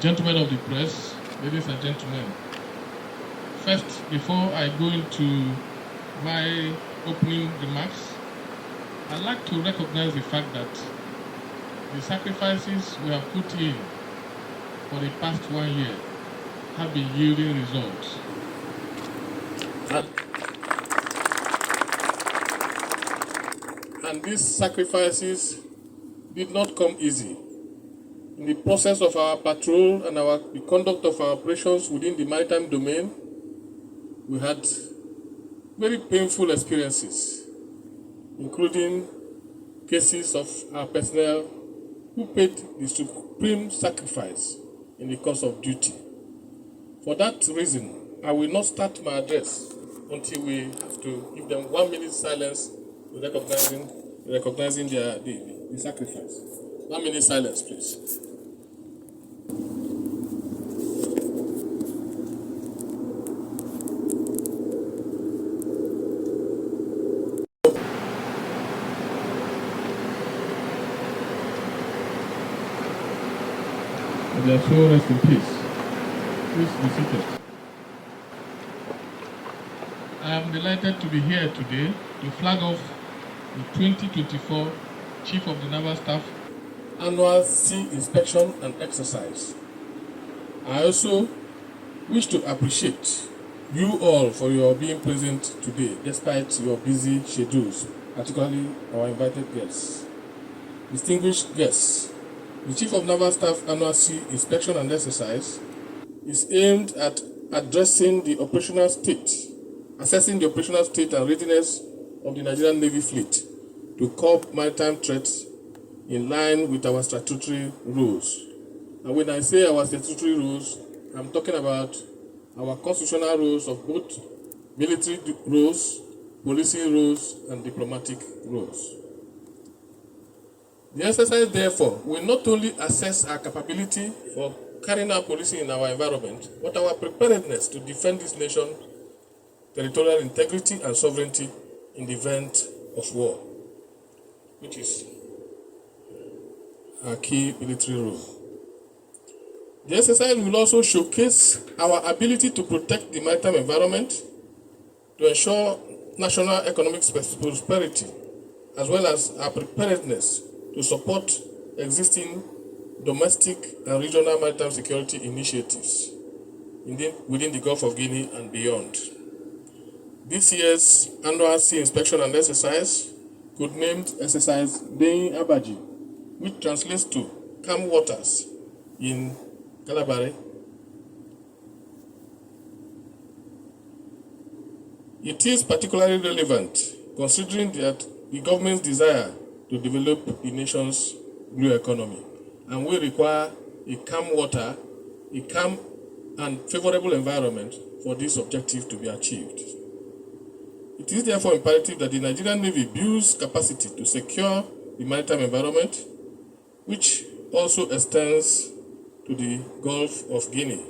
Gentlemen of the press, ladies and gentlemen, first, before I go into my opening remarks, I'd like to recognize the fact that the sacrifices we have put in for the past 1 year have been yielding results. And these sacrifices did not come easy. In the process of our patrol and the conduct of our operations within the maritime domain, we had very painful experiences, including cases of our personnel who paid the supreme sacrifice in the course of duty. For that reason, I will not start my address until we have to give them 1 minute silence recognizing the sacrifice. 1 minute silence, please. Their soul rest in peace. Please be seated. I am delighted to be here today to flag off the 2024 Chief of the Naval Staff Annual Sea Inspection and Exercise. I also wish to appreciate you all for your being present today, despite your busy schedules, particularly our invited guests. Distinguished guests, the Chief of Naval Staff Annual Sea Inspection and Exercise is aimed at assessing the operational state and readiness of the Nigerian Navy fleet to curb maritime threats in line with our statutory rules. And when I say our statutory rules, I'm talking about our constitutional rules of both military rules, policing rules, and diplomatic rules. The exercise, therefore, will not only assess our capability for carrying out policing in our environment, but our preparedness to defend this nation's territorial integrity and sovereignty in the event of war, which is our key military role. The exercise will also showcase our ability to protect the maritime environment, to ensure national economic prosperity, as well as our preparedness to support existing domestic and regional maritime security initiatives within the Gulf of Guinea and beyond. This year's annual sea inspection and exercise, codenamed Exercise DEIN ABAJI, which translates to calm waters in Kalabari. It is particularly relevant considering that the government's desire to develop the nation's blue economy, and we require a calm water, a calm and favorable environment for this objective to be achieved. It is therefore imperative that the Nigerian Navy builds capacity to secure the maritime environment, which also extends to the Gulf of Guinea.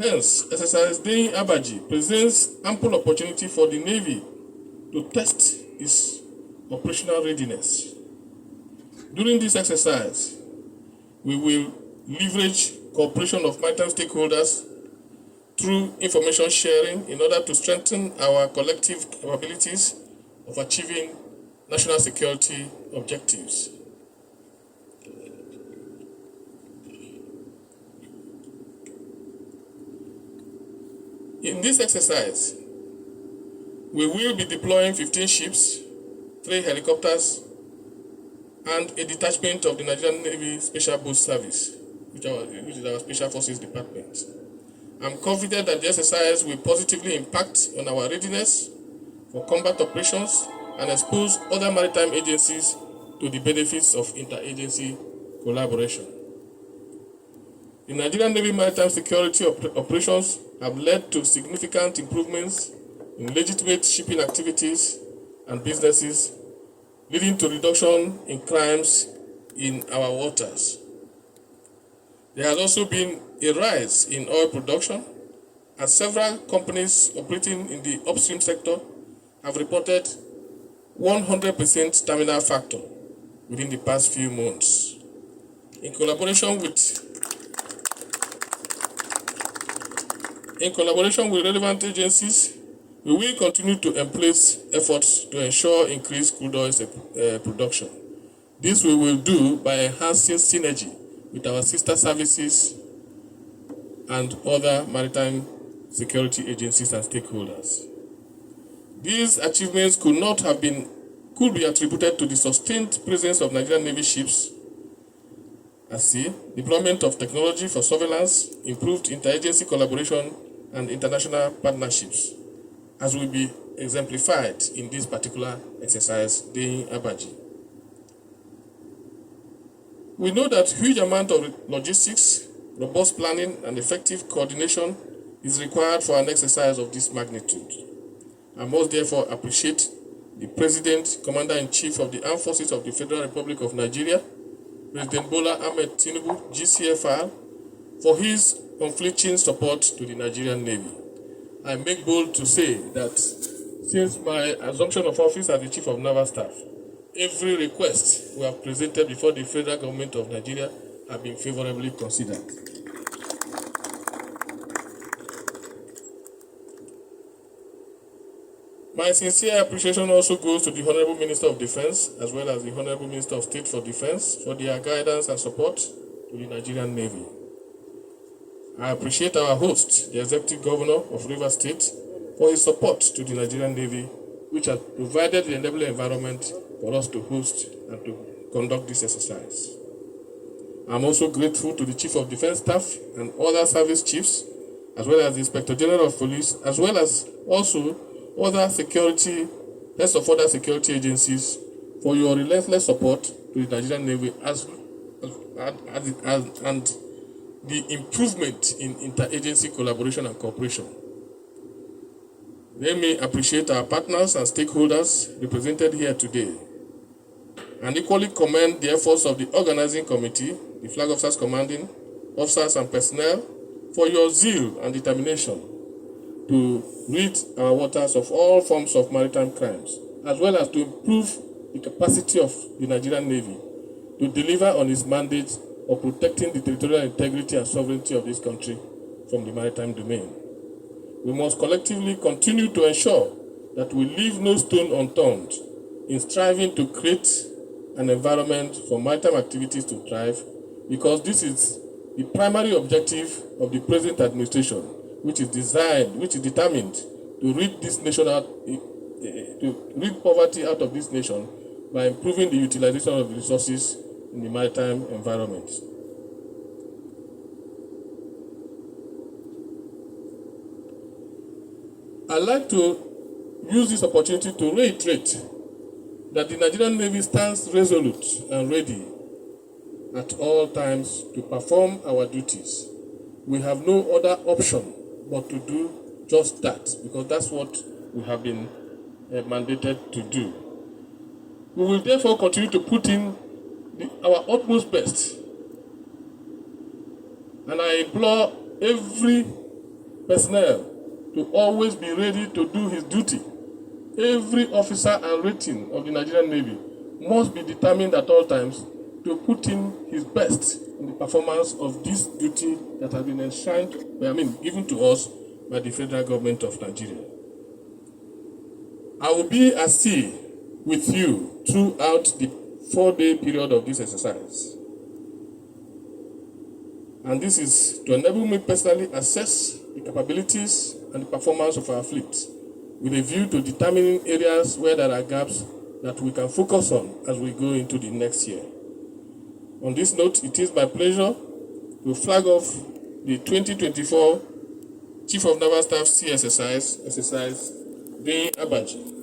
Hence, Exercise DEIN ABAJI presents ample opportunity for the Navy to test its operational readiness. During this exercise, we will leverage cooperation of maritime stakeholders through information sharing in order to strengthen our collective capabilities of achieving national security objectives. In this exercise, we will be deploying 15 ships, 3 helicopters, and a detachment of the Nigerian Navy Special Boat Service, which is our Special Forces Department. I'm confident that the exercise will positively impact on our readiness for combat operations and expose other maritime agencies to the benefits of interagency collaboration. The Nigerian Navy maritime security operations have led to significant improvements in legitimate shipping activities and businesses, leading to reduction in crimes in our waters. There has also been a rise in oil production, as several companies operating in the upstream sector have reported 100% terminal factor within the past few months. In collaboration with relevant agencies, we will continue to embrace efforts to ensure increased crude oil production. This we will do by enhancing synergy with our sister services and other maritime security agencies and stakeholders. These achievements could be attributed to the sustained presence of Nigerian Navy ships at sea, deployment of technology for surveillance, improved interagency collaboration, and international partnerships, as will be exemplified in this particular exercise, DEIN ABAJI. We know that huge amount of logistics, robust planning, and effective coordination is required for an exercise of this magnitude. I must therefore appreciate the President, Commander-in-Chief of the Armed Forces of the Federal Republic of Nigeria, President Bola Ahmed Tinubu, GCFR, for his unflinching support to the Nigerian Navy. I make bold to say that since my assumption of office as the Chief of Naval Staff, every request we have presented before the federal government of Nigeria have been favorably considered. My sincere appreciation also goes to the Honorable Minister of Defense as well as the Honorable Minister of State for Defense for their guidance and support to the Nigerian Navy. I appreciate our host, the Executive Governor of Rivers State, for his support to the Nigerian Navy, which has provided the enabling environment for us to host and to conduct this exercise. I'm also grateful to the Chief of Defense Staff and other service chiefs, as well as the Inspector General of Police, as well as also other heads of other security agencies for your relentless support to the Nigerian Navy and the improvement in interagency collaboration and cooperation. Let me appreciate our partners and stakeholders represented here today, and equally commend the efforts of the organizing committee, the Flag Officers Commanding, officers and personnel, for your zeal and determination to rid our waters of all forms of maritime crimes, as well as to improve the capacity of the Nigerian Navy to deliver on its mandate of protecting the territorial integrity and sovereignty of this country from the maritime domain. We must collectively continue to ensure that we leave no stone unturned in striving to create an environment for maritime activities to thrive, because this is the primary objective of the present administration, which is determined to rid this nation out, to rid poverty out of this nation by improving the utilization of the resources in the maritime environment. I'd like to use this opportunity to reiterate that the Nigerian Navy stands resolute and ready at all times to perform our duties. We have no other option but to do just that, because that's what we have been mandated to do. We will therefore continue to put in our utmost best, and I implore every personnel to always be ready to do his duty. Every officer and rating of the Nigerian Navy must be determined at all times to put in his best in the performance of this duty that has been given to us by the federal government of Nigeria. I will be at sea with you throughout the 4-day period of this exercise. And this is to enable me personally assess the capabilities and the performance of our fleet, with a view to determining areas where there are gaps that we can focus on as we go into the next year. On this note, it is my pleasure to flag off the 2024 Chief of Naval Staff Sea Exercise DEIN ABAJI.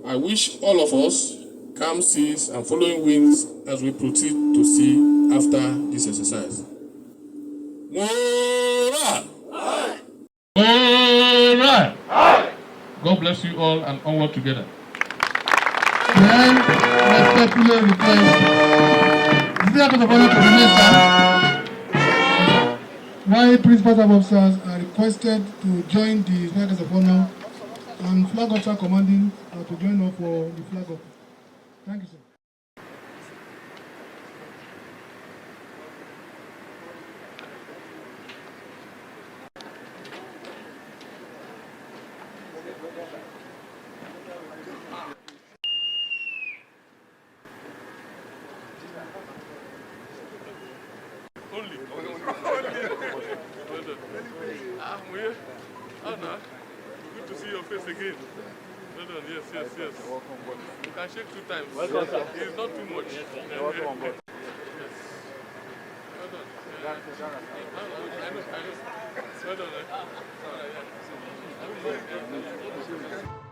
I wish all of us calm seas and following winds as we proceed to sea after this exercise. Morale! Morale! God bless you all, and onward together. Then, respectfully request the State of Honor to remain, sir, while principal staff officers are requested to join the Flag of Honor and Flag Officer Commanding to join up for the flag off. Thank you, sir. Only. Anna, good to see your face again. Well done. Yes. You can shake 2 times. Welcome, sir. It's not too much. Yes. Welcome on board. Yes. Well done. I know. Well done.